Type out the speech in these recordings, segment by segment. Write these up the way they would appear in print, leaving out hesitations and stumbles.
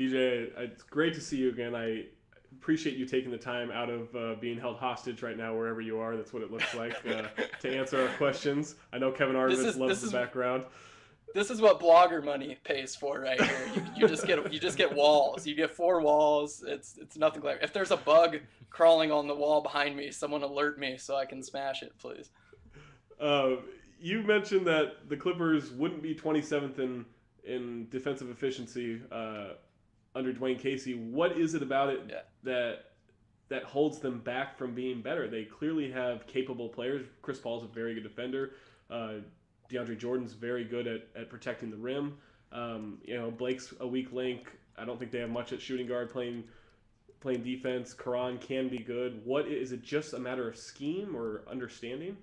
DJ, it's great to see you again. I appreciate you taking the time out of being held hostage right now, wherever you are. That's what it looks like, to answer our questions. I know Kevin Arvitz loves the background. This is what blogger money pays for right here. You just get walls. You get 4 walls. It's nothing like. If there's a bug crawling on the wall behind me, someone alert me so I can smash it, please. You mentioned that the Clippers wouldn't be 27th in defensive efficiency under Dwayne Casey. What is it about it that holds them back from being better? They clearly have capable players. Chris Paul's a very good defender. DeAndre Jordan's very good at protecting the rim. Blake's a weak link. I don't think they have much at shooting guard playing defense. Karan can be good. What is it? Just a matter of scheme or understanding?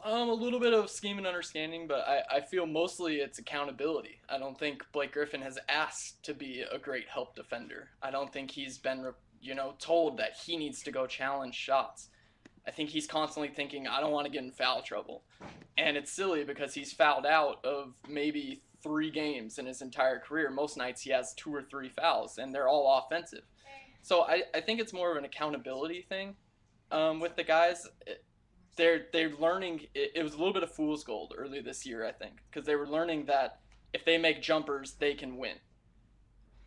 A little bit of scheme and understanding, but I feel mostly it's accountability. I don't think Blake Griffin has asked to be a great help defender. I don't think he's been, told that he needs to go challenge shots. I think he's constantly thinking, I don't want to get in foul trouble. And it's silly because he's fouled out of maybe 3 games in his entire career. Most nights he has 2 or 3 fouls, and they're all offensive. So I think it's more of an accountability thing with the guys. They're learning. It was a little bit of fool's gold early this year, I think, because they were learning that if they make jumpers, they can win.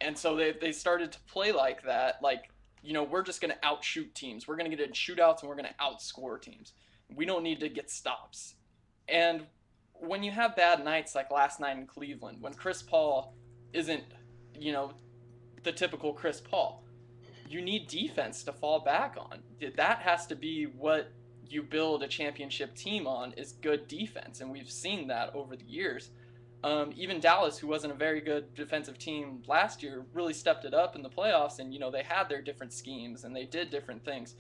And so they started to play like that, like, we're just going to outshoot teams. We're going to get in shootouts, and we're going to outscore teams. We don't need to get stops. And when you have bad nights like last night in Cleveland, when Chris Paul isn't, the typical Chris Paul, you need defense to fall back on. That has to be what you build a championship team on, is good defense, and we've seen that over the years. Even Dallas, who wasn't a very good defensive team last year, really stepped it up in the playoffs, and they had their different schemes and they did different things.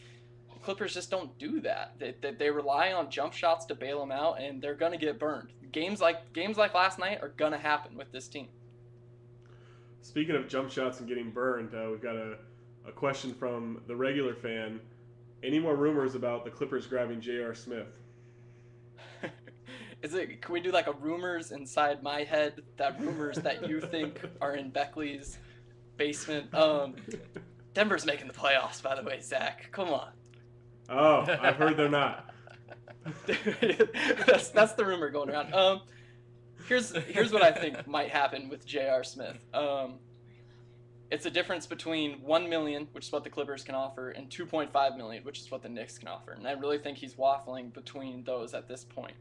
The Clippers just don't do that. They rely on jump shots to bail them out, and they're gonna get burned. Games like last night are gonna happen with this team. Speaking of jump shots and getting burned, we've got a question from the regular fan. Any more rumors about the Clippers grabbing J.R. Smith? Can we do like a rumors inside my head, that rumors that you think are in Beckley's basement? Denver's making the playoffs, by the way, Zach. Come on. Oh, I've heard they're not. that's the rumor going around. Here's what I think might happen with J.R. Smith. It's a difference between $1 million, which is what the Clippers can offer, and $2.5 million, which is what the Knicks can offer. And I really think he's waffling between those at this point.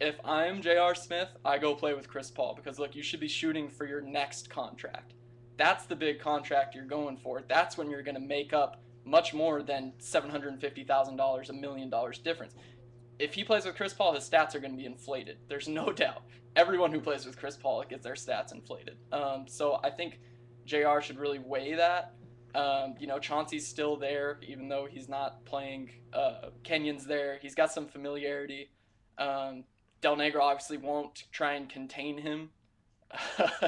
If I'm J.R. Smith, I go play with Chris Paul, because look, you should be shooting for your next contract. That's the big contract you're going for. That's when you're going to make up much more than $750,000, $1 million difference. If he plays with Chris Paul, his stats are going to be inflated. There's no doubt. Everyone who plays with Chris Paul gets their stats inflated. So I think JR should really weigh that. Chauncey's still there, even though he's not playing. Kenyon's there. He's got some familiarity. Del Negro obviously won't try and contain him.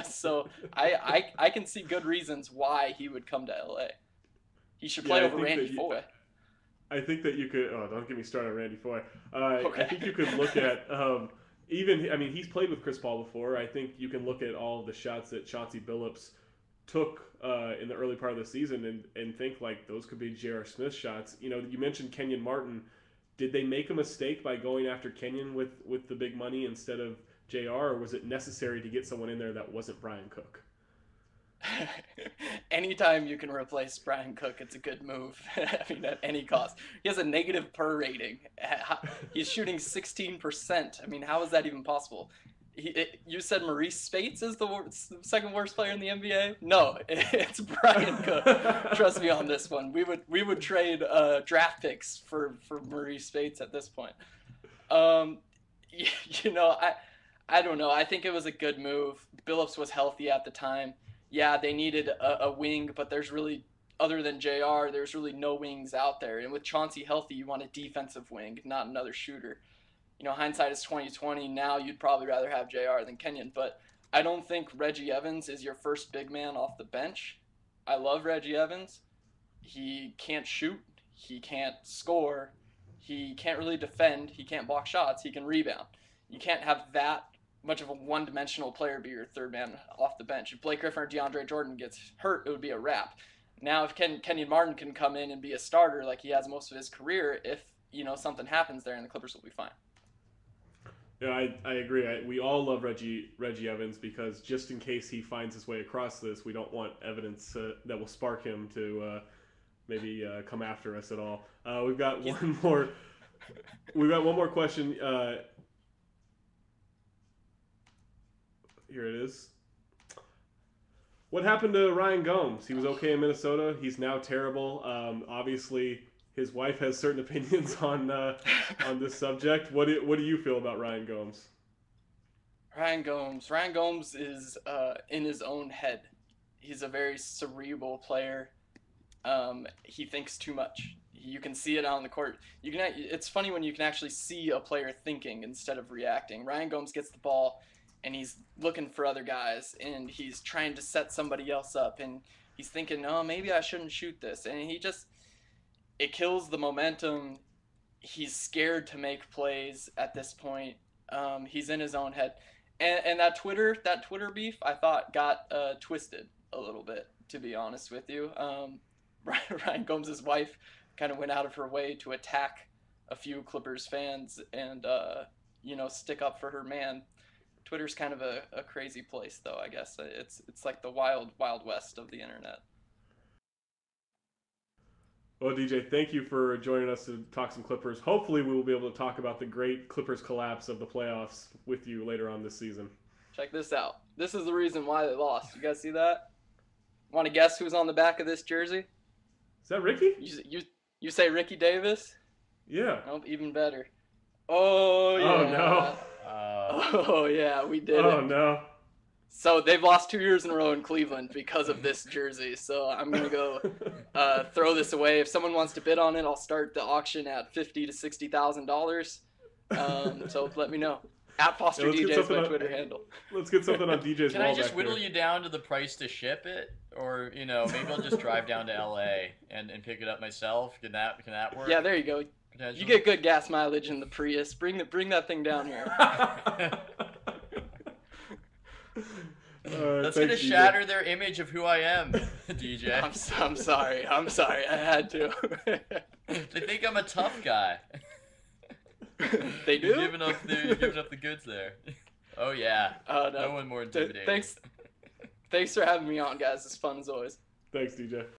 So I can see good reasons why he would come to LA. He should play over Randy Foye. I think that you could. Oh, don't get me started on Randy Foye. Okay. I think you could look at he's played with Chris Paul before. I think you can look at all of the shots that Chauncey Billups took in the early part of the season and think like those could be J.R. Smith shots. You mentioned Kenyon Martin. Did they make a mistake by going after Kenyon with the big money instead of JR, or was it necessary to get someone in there that wasn't Brian Cook? Anytime you can replace Brian Cook, it's a good move. I mean, at any cost. He has a negative per rating. He's shooting 16%. I mean, how is that even possible? You said Maurice Spates is the second worst player in the NBA? No, it's Brian Cook. Trust me on this one. We would trade draft picks for Maurice Spates at this point. I don't know. I think it was a good move. Billups was healthy at the time. Yeah, they needed a wing, but there's really, other than JR, there's really no wings out there. And with Chauncey healthy, you want a defensive wing, not another shooter. Hindsight is 20/20. Now you'd probably rather have JR than Kenyon, but I don't think Reggie Evans is your first big man off the bench. I love Reggie Evans. He can't shoot. He can't score. He can't really defend. He can't block shots. He can rebound. You can't have that much of a one-dimensional player be your third man off the bench. If Blake Griffin or DeAndre Jordan gets hurt, it would be a wrap. Now, if Kenyon Martin can come in and be a starter like he has most of his career, if something happens there, and the Clippers will be fine. Yeah, I agree. We all love Reggie Evans because just in case he finds his way across this, we don't want evidence that will spark him to maybe come after us at all. We've got one more. We've got one more question. Here it is. What happened to Ryan Gomes? He was okay in Minnesota. He's now terrible. Obviously, his wife has certain opinions on this subject. What do you feel about Ryan Gomes? Ryan Gomes is in his own head. He's a very cerebral player. He thinks too much. You can see it on the court. It's funny when you can actually see a player thinking instead of reacting. Ryan Gomes gets the ball, and he's looking for other guys, and he's trying to set somebody else up, and he's thinking, oh, maybe I shouldn't shoot this. And it kills the momentum. He's scared to make plays at this point. He's in his own head. And that Twitter beef, I thought got twisted a little bit, to be honest with you. Ryan Gomes' wife kind of went out of her way to attack a few Clippers fans and, stick up for her man. Twitter's kind of a crazy place, though, I guess. It's like the wild west of the internet. Well, DJ, thank you for joining us to talk some Clippers. Hopefully we will be able to talk about the great Clippers collapse of the playoffs with you later on this season. Check this out. This is the reason why they lost. You guys see that? Want to guess who's on the back of this jersey? Is that Ricky? You say Ricky Davis? Yeah. Nope, even better. Oh, yeah. Oh, no. Oh, yeah, we did it. Oh, no. So they've lost 2 years in a row in Cleveland because of this jersey. So I'm going to go throw this away. If someone wants to bid on it, I'll start the auction at $50,000 to $60,000. So let me know. At Foster DJ is my Twitter handle. Let's get something on DJ's Can wall I just back whittle there. you down to the price to ship it? Or, maybe I'll just drive down to LA and pick it up myself. Can that work? Yeah, there you go. You get good gas mileage in the Prius. Bring that thing down here. That's going to shatter their image of who I am, DJ. I'm sorry. I had to. They think I'm a tough guy. They do? You're giving up the goods there. Oh, yeah. No one more intimidating. Thanks for having me on, guys. It's fun as always. Thanks, DJ.